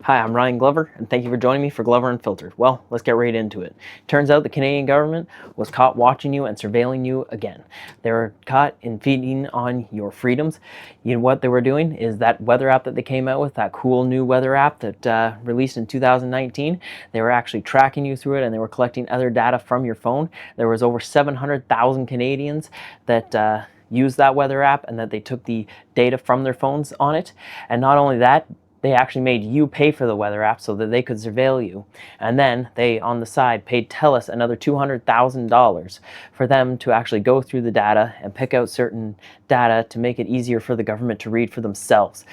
Hi, I'm Ryan Glover, and thank you for joining me for Glover Unfiltered. Well, let's get right into it. Turns out the Canadian government was caught watching you and surveilling you again. They were caught impeding on your freedoms. You know what they were doing is that weather app that they came out with, that cool new weather app that released in 2019, they were actually tracking you through it, and they were collecting other data from your phone. There was over 700,000 Canadians that used that weather app, and that they took the data from their phones on it. And not only that, they actually made you pay for the weather app so that they could surveil you. And then they, on the side, paid Telus another $200,000 for them to actually go through the data and pick out certain data to make it easier for the government to read for themselves.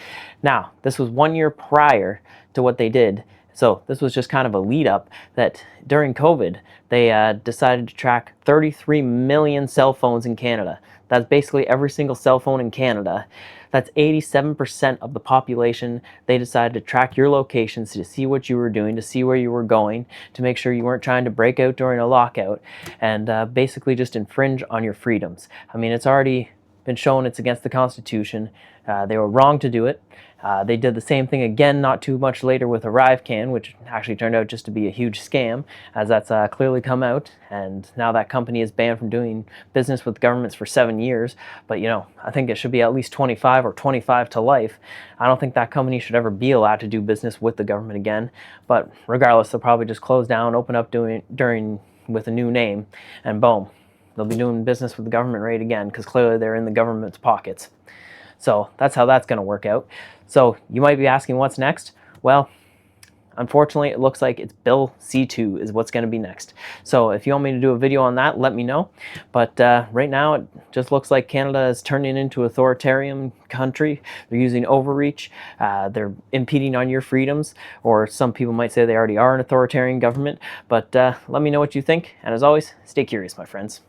Now, this was 1 year prior to what they did. So this was just kind of a lead up that during COVID, they decided to track 33 million cell phones in Canada. That's basically every single cell phone in Canada. That's 87% of the population. They decided to track your locations to see what you were doing, to see where you were going, to make sure you weren't trying to break out during a lockout, and basically just infringe on your freedoms. I mean, it's already been shown it's against the Constitution. They were wrong to do it. They did the same thing again not too much later with ArriveCan, which actually turned out just to be a huge scam, as that's clearly come out. And now that company is banned from doing business with governments for 7 years. But you know, I think it should be at least 25 or 25 to life. I don't think that company should ever be allowed to do business with the government again. But regardless, they'll probably just close down, open up with a new name, and boom, they'll be doing business with the government right again, because clearly they're in the government's pockets. So that's how that's going to work out. So you might be asking, what's next? Well, unfortunately, it looks like it's Bill C2 is what's going to be next. So if you want me to do a video on that, let me know. But right now, it just looks like Canada is turning into an authoritarian country. They're using overreach. They're impeding on your freedoms, or some people might say they already are an authoritarian government. But let me know what you think. And as always, stay curious, my friends.